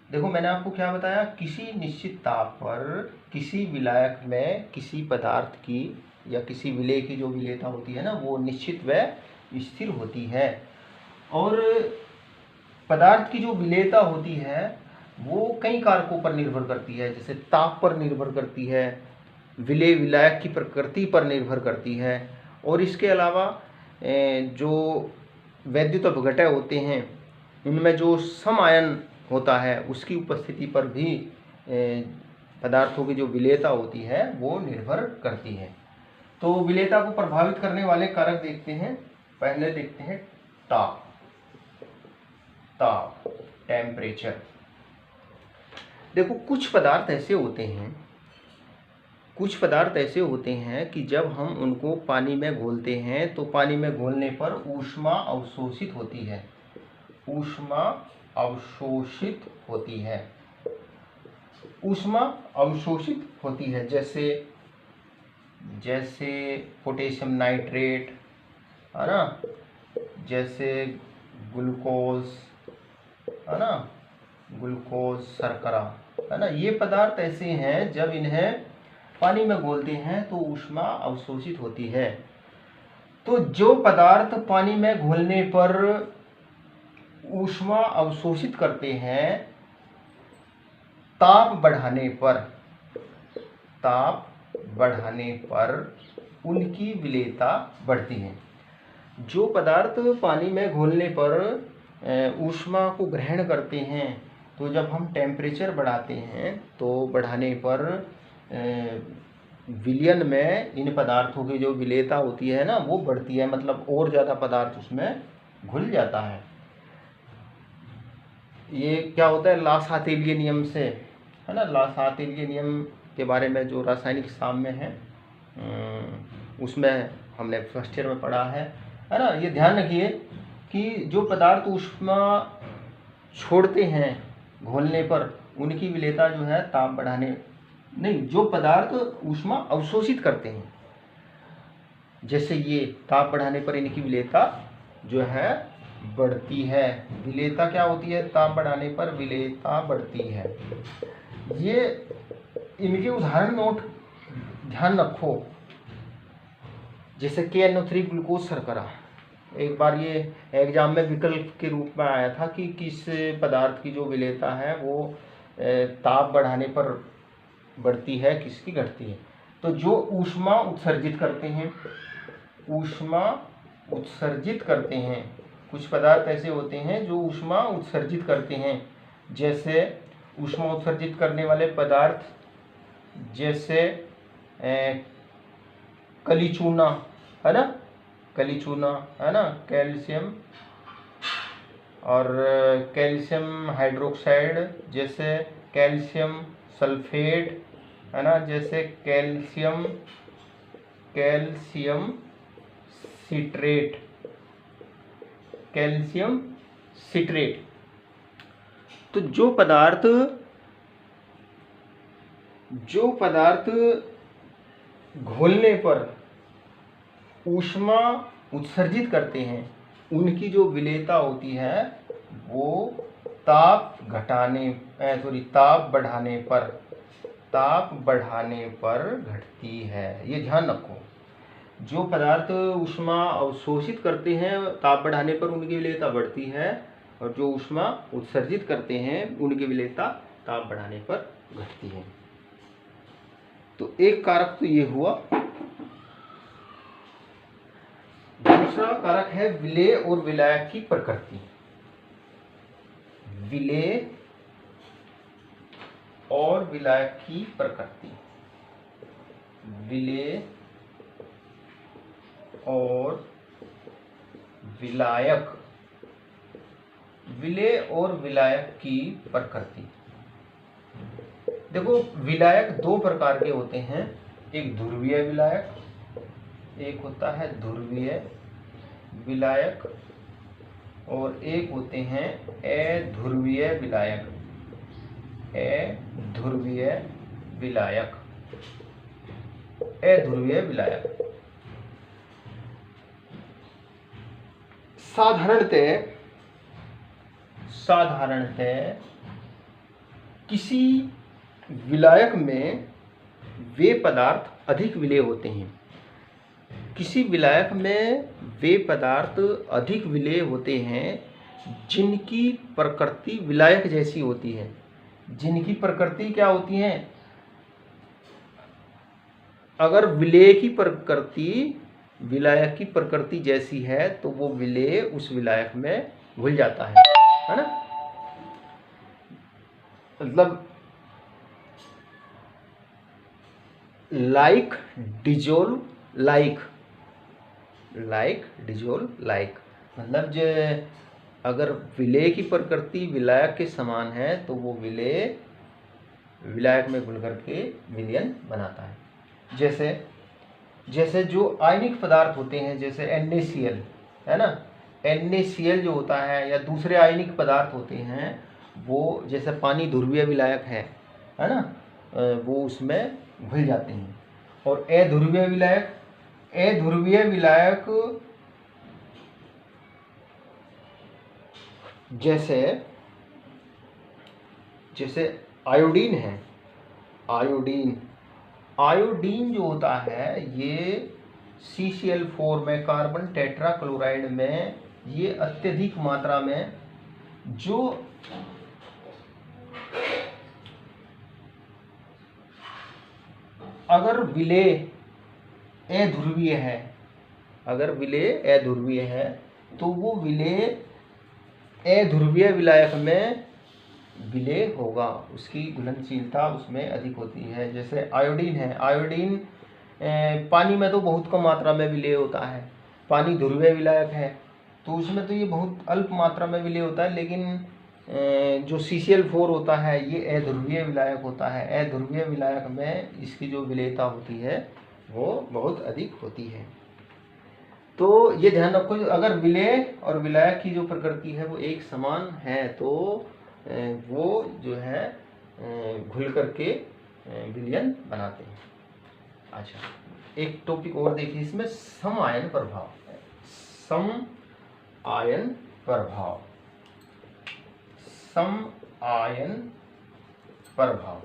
देखो मैंने आपको क्या बताया, किसी निश्चित ताप पर किसी विलायक में किसी पदार्थ की या किसी विलेय की जो विलेयता होती है ना वो निश्चित व स्थिर होती है। और पदार्थ की जो विलेयता होती है वो कई कारकों पर निर्भर करती है, जैसे ताप पर निर्भर करती है, विलेय विलायक की प्रकृति पर निर्भर करती है, और इसके अलावा जो वैद्युत अपघटय होते हैं उनमें जो सम आयन होता है उसकी उपस्थिति पर भी पदार्थों की जो विलेयता होती है वो निर्भर करती है। तो विलेयता को प्रभावित करने वाले कारक देखते हैं। पहले देखते हैं ताप, टेम्परेचर। देखो कुछ पदार्थ ऐसे होते हैं कि जब हम उनको पानी में घोलते हैं तो पानी में घोलने पर ऊष्मा अवशोषित होती है, ऊष्मा अवशोषित होती है, जैसे पोटेशियम नाइट्रेट है ना, जैसे ग्लूकोज है ना, ग्लूकोज शर्करा है ना, ये पदार्थ ऐसे हैं जब इन्हें पानी में घोलते हैं तो ऊष्मा अवशोषित होती है। तो जो पदार्थ पानी में घुलने पर ऊष्मा अवशोषित करते हैं, ताप बढ़ाने पर उनकी विलेयता बढ़ती है। जो पदार्थ पानी में घुलने पर ऊष्मा को ग्रहण करते हैं, तो जब हम टेम्परेचर बढ़ाते हैं तो बढ़ाने पर विलयन में इन पदार्थों की जो विलेयता होती है ना, वो बढ़ती है, मतलब और ज़्यादा पदार्थ उसमें घुल जाता है। ये क्या होता है, ला-सातेलिए नियम से, है ना। ला-सातेलिए नियम के बारे में जो रासायनिक साम्य है उसमें हमने फर्स्ट ईयर में पढ़ा है ना। ये ध्यान रखिए कि जो पदार्थ ऊष्मा छोड़ते हैं घोलने पर, उनकी विलेयता जो है ताप बढ़ाने नहीं, जो पदार्थ ऊष्मा अवशोषित करते हैं, जैसे ये, ताप बढ़ाने पर इनकी विलेयता जो है बढ़ती है। विलेयता क्या होती है, ताप बढ़ाने पर विलेयता बढ़ती है। ये इनके उदाहरण नोट ध्यान रखो, जैसे KNO3 ग्लूकोज शर्करा। एक बार ये एग्जाम में विकल्प के रूप में आया था कि किस पदार्थ की जो विलेयता है वो ताप बढ़ाने पर बढ़ती है, किसकी घटती है। तो जो ऊष्मा उत्सर्जित करते हैं, कुछ पदार्थ ऐसे होते हैं जो ऊष्मा उत्सर्जित करते हैं, जैसे ऊष्मा उत्सर्जित करने वाले पदार्थ जैसे कलीचूना, है ना, कैल्शियम और कैल्शियम हाइड्रोक्साइड, जैसे कैल्शियम सल्फेट, है ना, जैसे कैल्शियम सिट्रेट। तो जो पदार्थ घोलने पर ऊष्मा उत्सर्जित करते हैं, उनकी जो विलेयता होती है वो ताप बढ़ाने पर घटती है। ये ध्यान रखो, जो पदार्थ ऊष्मा अवशोषित करते हैं ताप बढ़ाने पर उनकी विलेयता बढ़ती है, और जो ऊष्मा उत्सर्जित करते हैं उनकी विलेयता ताप बढ़ाने पर घटती है। तो एक कारक तो ये हुआ। दूसरा कारक है विलेय और विलायक की प्रकृति। विलेय और विलायक की प्रकृति। विलेय और विलायक की प्रकृति। देखो, विलायक दो प्रकार के होते हैं, एक ध्रुवीय विलायक, एक होता है ध्रुवीय विलायक, और एक होते हैं अध्रुवीय विलायक। साधारणतः किसी विलायक में वे पदार्थ अधिक विलेय होते हैं। किसी विलायक में वे पदार्थ अधिक विलेय होते हैं जिनकी प्रकृति विलायक जैसी होती है। जिनकी प्रकृति क्या होती है? अगर विलेय की प्रकृति विलायक की प्रकृति जैसी है तो वो विलेय उस विलायक में घुल जाता है ना। मतलब लाइक डिजोल्व लाइक, मतलब जो अगर विलेय की प्रकृति विलायक के समान है तो वो विलेय विलायक में घुल करके विलयन बनाता है। जैसे जो आयनिक पदार्थ होते हैं, जैसे NaCl, है ना, NaCl जो होता है, या दूसरे आयनिक पदार्थ होते हैं, वो जैसे पानी ध्रुवीय विलायक है ना, वो उसमें घुल जाते हैं। और अध्रुवीय विलायक जैसे आयोडीन है। आयोडीन जो होता है ये CCl4 में, कार्बन टेट्राक्लोराइड में ये अत्यधिक मात्रा में जो अगर विलेय अध्रुवीय है, अगर विलेय अध्रुवीय है तो वो विलेय अध्रुवीय विलायक में विलेय होगा, उसकी घुलनशीलता उसमें अधिक होती है। जैसे आयोडीन है, आयोडीन पानी में तो बहुत कम मात्रा में विलेय होता है, पानी ध्रुवीय विलायक है तो उसमें तो ये बहुत अल्प मात्रा में विलेय होता है, लेकिन जो CCl4 होता है ये अध्रुवीय विलायक होता है। अध्रुवीय विलायक में इसकी जो विलेयता होती है वो बहुत अधिक होती है। तो ये ध्यान रखो, अगर विलेय और विलायक की जो प्रकृति है वो एक समान है तो वो जो है घुल करके विलयन बनाते हैं। अच्छा, एक टॉपिक और देखिए इसमें, सम आयन प्रभाव। सम आयन प्रभाव, सम आयन प्रभाव,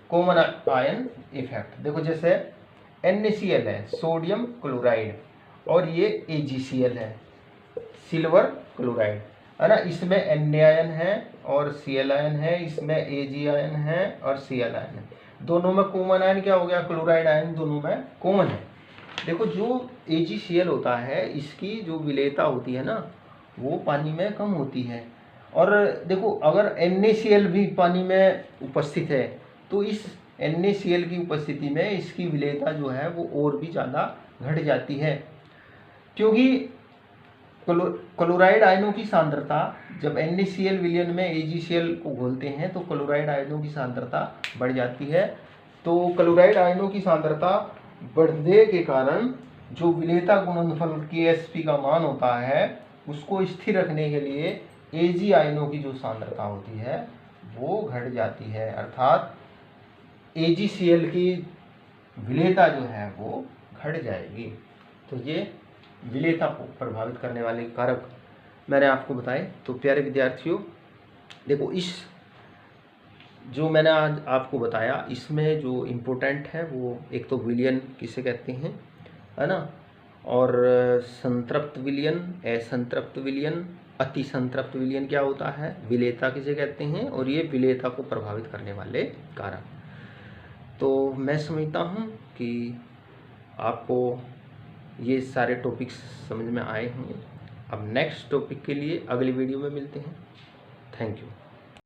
कॉमन आयन इफेक्ट। देखो जैसे NaCl है, सोडियम क्लोराइड, और ये AgCl है, सिल्वर क्लोराइड, है ना। इसमें Na आयन है और Cl आयन है, इसमें Ag आयन है और Cl आयन है। दोनों में कॉमन आयन क्या हो गया, क्लोराइड आयन दोनों में कॉमन है। देखो जो AgCl होता है इसकी जो विलेयता होती है ना वो पानी में कम होती है, और देखो अगर NaCl भी पानी में उपस्थित है तो इस NaCl की उपस्थिति में इसकी विलेयता जो है वो और भी ज़्यादा घट जाती है, क्योंकि क्लोराइड आयनों की सांद्रता, जब NaCl विलयन में AgCl को घोलते हैं तो क्लोराइड आयनों की सांद्रता बढ़ जाती है। तो क्लोराइड आयनों की सांद्रता बढ़ने के कारण जो विलेयता गुणनफल Ksp का मान होता है उसको स्थिर रखने के लिए Ag आयनों की जो सांद्रता होती है वो घट जाती है, अर्थात AgCl की विलेयता जो है वो घट जाएगी। तो ये विलेयता को प्रभावित करने वाले कारक मैंने आपको बताए। तो प्यारे विद्यार्थियों, देखो इस जो मैंने आज आपको बताया इसमें जो इम्पोर्टेंट है वो एक तो विलयन किसे कहते हैं, है ना, और संतृप्त विलयन, असंतृप्त विलयन, अति संतृप्त विलयन क्या होता है, विलेयता किसे कहते हैं, और ये विलेयता को प्रभावित करने वाले कारक। तो मैं समझता हूँ कि आपको ये सारे टॉपिक्स समझ में आए होंगे। अब नेक्स्ट टॉपिक के लिए अगली वीडियो में मिलते हैं। Thank you.